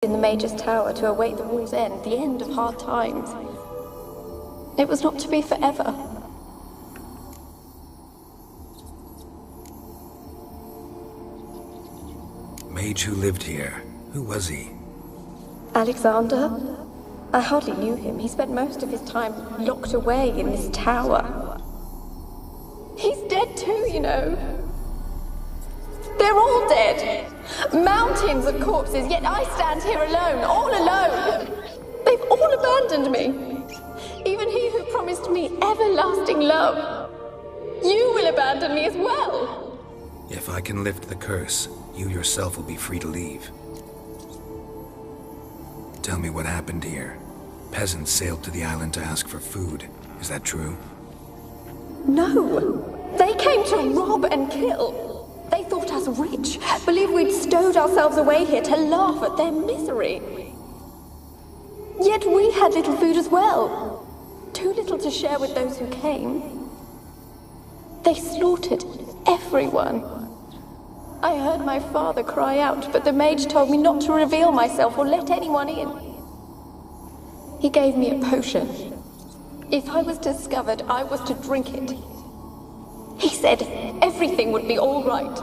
in the Mage's Tower to await the war's end, the end of hard times. It was not to be forever. Mage who lived here. Who was he? Alexander? I hardly knew him. He spent most of his time locked away in this tower. He's dead too, you know. They're all dead. Mountains of corpses, yet I stand here alone, all alone. They've all abandoned me. Even he who promised me everlasting love. You will abandon me as well. If I can lift the curse, you yourself will be free to leave. Tell me what happened here. Peasants sailed to the island to ask for food. Is that true? No. They came to rob and kill. They thought us rich, believed we'd stowed ourselves away here to laugh at their misery. Yet we had little food as well. Too little to share with those who came. They slaughtered everyone. I heard my father cry out, but the mage told me not to reveal myself or let anyone in. He gave me a potion. If I was discovered, I was to drink it. He said everything would be all right.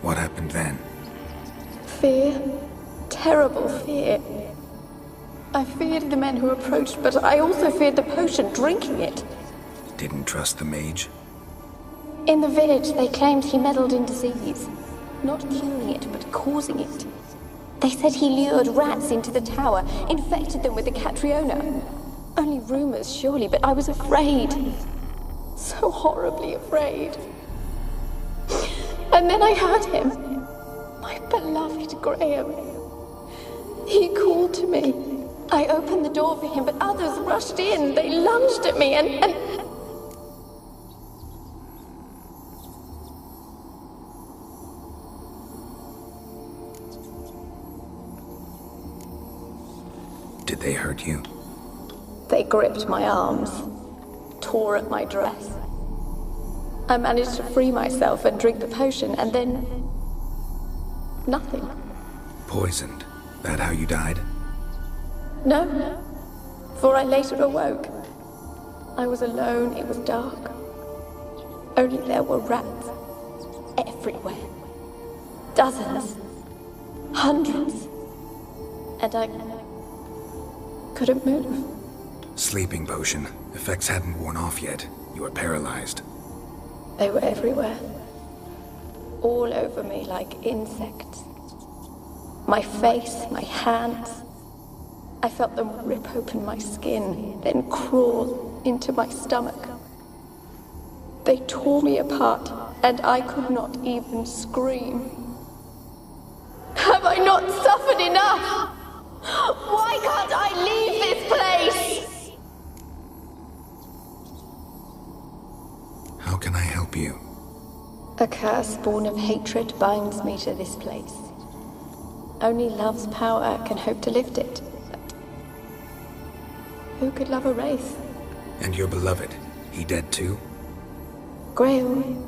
What happened then? Fear. Terrible fear. I feared the men who approached, but I also feared the potion, drinking it. Didn't trust the mage? In the village, they claimed he meddled in disease. Not curing it, but causing it. They said he lured rats into the tower, infected them with the Catriona. Only rumors, surely, but I was afraid. So horribly afraid. And then I heard him. My beloved Graham. He called to me. I opened the door for him, but others rushed in. They lunged at me and... Did they hurt you? They gripped my arms, tore at my dress. I managed to free myself and drink the potion, and then... nothing. Poisoned? That how you died? No, for I later awoke. I was alone, it was dark. Only there were rats everywhere. Dozens. Hundreds. And I couldn't move. Sleeping potion. Effects hadn't worn off yet. You were paralyzed. They were everywhere. All over me like insects. My face, my hands. I felt them rip open my skin, then crawl into my stomach. They tore me apart, and I could not even scream. Have I not suffered enough? Why can't I leave this place? How can I help you? A curse born of hatred binds me to this place. Only love's power can hope to lift it. But who could love a wraith? And your beloved, he dead too? Graham?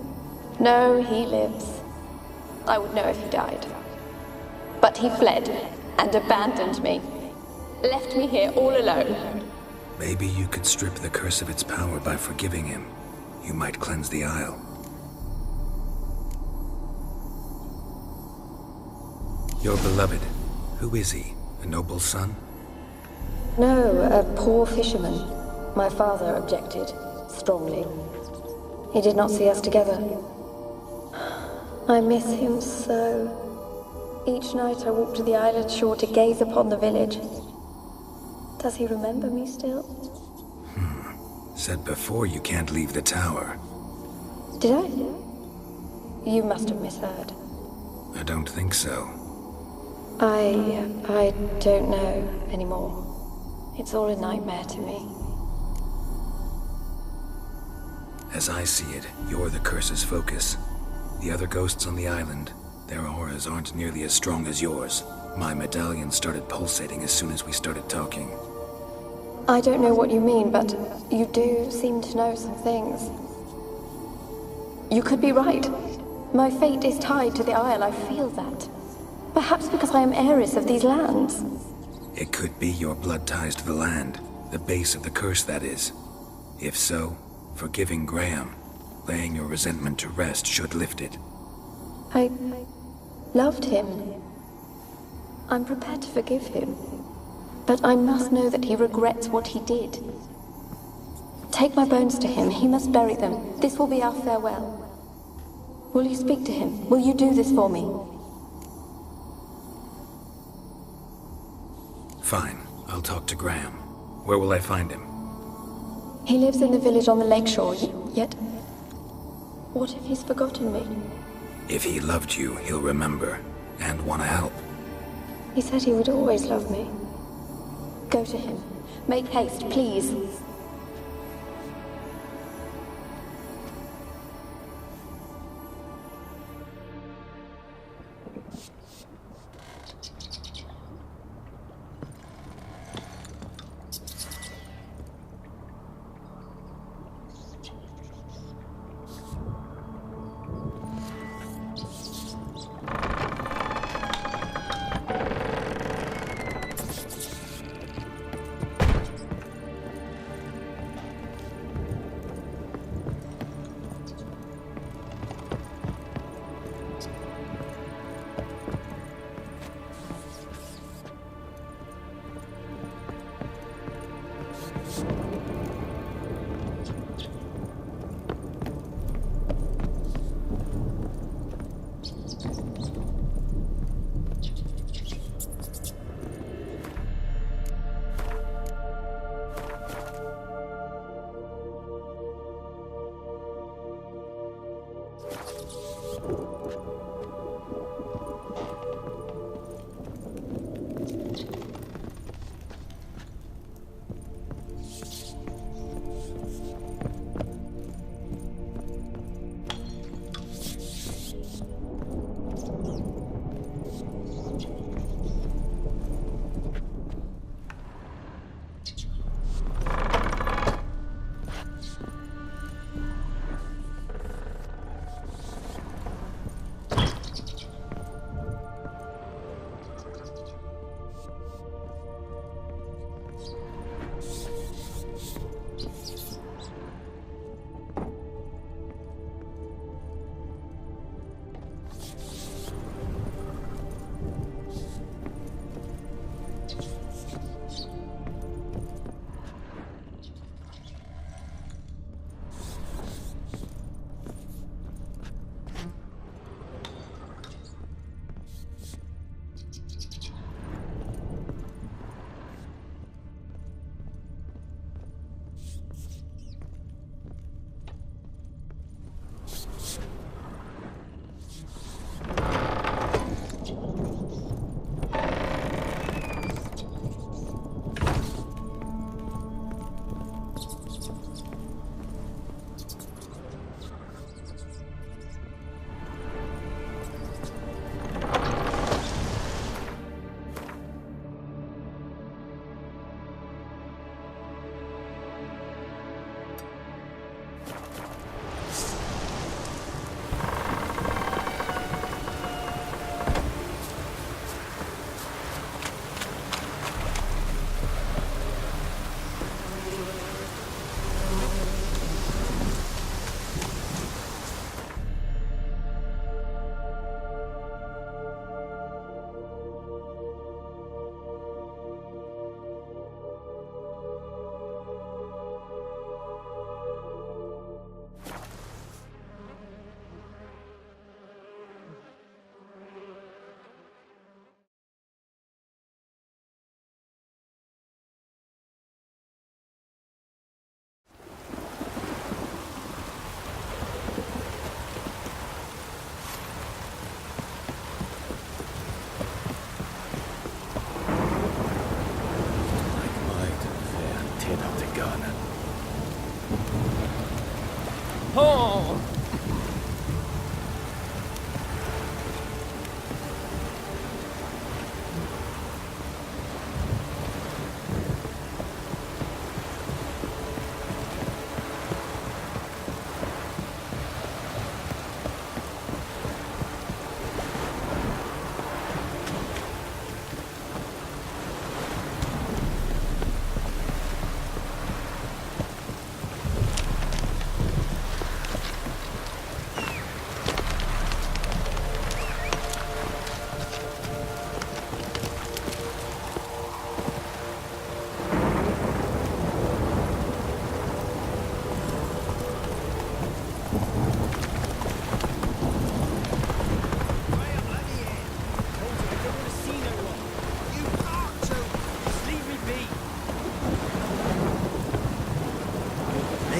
No, he lives. I would know if he died. But he fled and abandoned me. Left me here all alone. Maybe you could strip the curse of its power by forgiving him. You might cleanse the Isle. Your beloved, who is he? A noble son? No, a poor fisherman. My father objected, strongly. He did not see us together. I miss him so. Each night I walk to the island shore to gaze upon the village. Does he remember me still? Said before you can't leave the tower. Did I? You must have misheard. I don't think so. I don't know anymore. It's all a nightmare to me. As I see it, you're the curse's focus. The other ghosts on the island, their auras aren't nearly as strong as yours. My medallion started pulsating as soon as we started talking. I don't know what you mean, but you do seem to know some things. You could be right. My fate is tied to the Isle, I feel that. Perhaps because I am heiress of these lands. It could be your blood ties to the land, the base of the curse, that is. If so, forgiving Graham, laying your resentment to rest, should lift it. I loved him. I'm prepared to forgive him. But I must know that he regrets what he did. Take my bones to him. He must bury them. This will be our farewell. Will you speak to him? Will you do this for me? Fine. I'll talk to Graham. Where will I find him? He lives in the village on the lakeshore, yet... What if he's forgotten me? If he loved you, he'll remember, and want to help. He said he would always love me. Go to him. Make haste, please.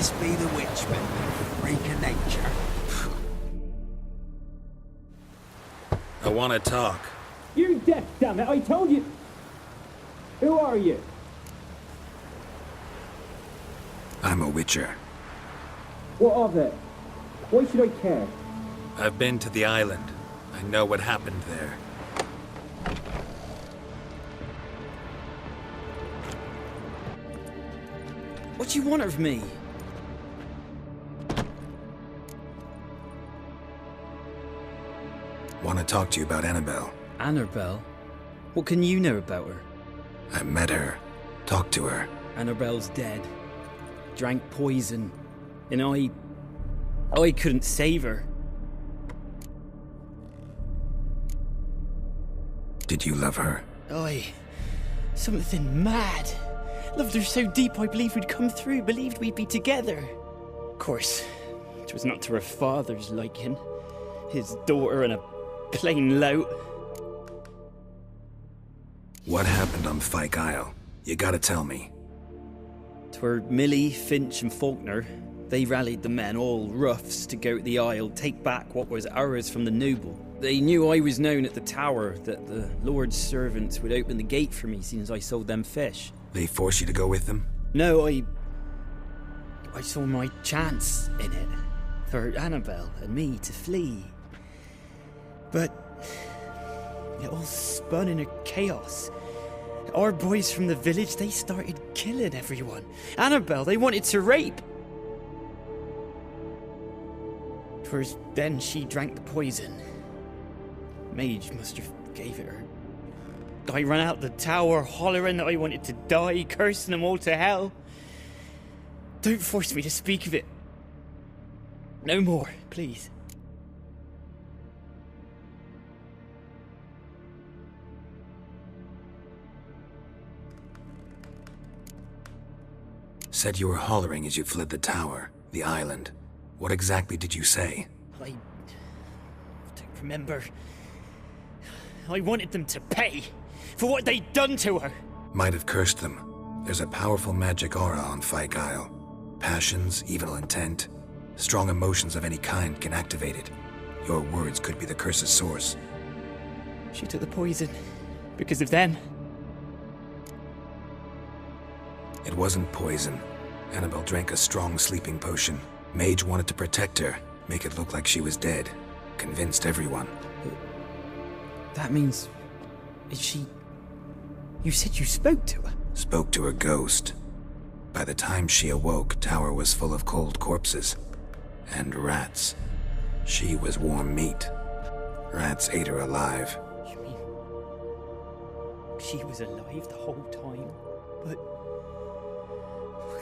this be the Witchman, freak of nature. I want to talk. You're deaf, damn it! I told you. Who are you? I'm a witcher. What of it? Why should I care? I've been to the island. I know what happened there. What do you want of me? Want to talk to you about Annabelle. Annabelle? What can you know about her? I met her. Talked to her. Annabelle's dead. Drank poison. And I couldn't save her. Did you love her? Something mad. Loved her so deep I believed we'd come through, believed we'd be together. Of course, it was not to her father's liking. His daughter and a plain lout. What happened on Fyke Isle? You gotta tell me. 'Twere Millie, Finch and Faulkner. They rallied the men, all roughs, to go to the Isle, take back what was ours from the noble. They knew I was known at the tower, that the Lord's servants would open the gate for me since I sold them fish. They force you to go with them? No, I saw my chance in it. For Annabelle and me to flee. But it all spun in a chaos. Our boys from the village, they started killing everyone. Annabelle, they wanted to rape. 'Twas then she drank the poison. Mage must have gave it her. I ran out the tower hollering that I wanted to die, cursing them all to hell. Don't force me to speak of it. No more, please. Said you were hollering as you fled the tower, the island. What exactly did you say? I don't remember. I wanted them to pay for what they'd done to her. Might have cursed them. There's a powerful magic aura on Fyke Isle. Passions, evil intent, strong emotions of any kind can activate it. Your words could be the curse's source. She took the poison because of them. It wasn't poison. Annabelle drank a strong sleeping potion. Mage wanted to protect her, make it look like she was dead. Convinced everyone. That means... is she... You said you spoke to her? Spoke to her ghost. By the time she awoke, Tower was full of cold corpses. And rats. She was warm meat. Rats ate her alive. You mean... she was alive the whole time? But...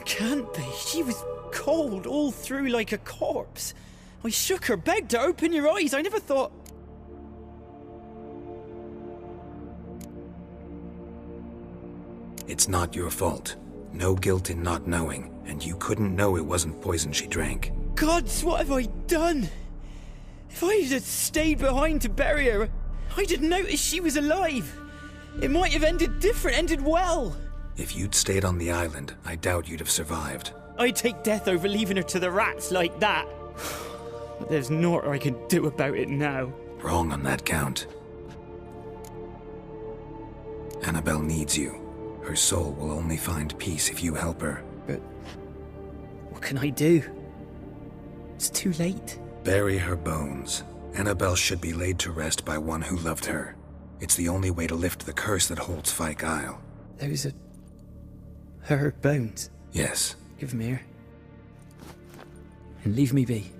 can't be. She was cold all through like a corpse. I shook her, begged her, open your eyes. I never thought... It's not your fault. No guilt in not knowing, and you couldn't know it wasn't poison she drank. Gods, what have I done? If I had stayed behind to bury her, I didn't notice she was alive. It might have ended different, ended well. If you'd stayed on the island, I doubt you'd have survived. I'd take death over leaving her to the rats like that. But there's naught I can do about it now. Wrong on that count. Annabelle needs you. Her soul will only find peace if you help her. But what can I do? It's too late. Bury her bones. Annabelle should be laid to rest by one who loved her. It's the only way to lift the curse that holds Fyke Isle. Those are... her bones. Yes. Give them here. And leave me be.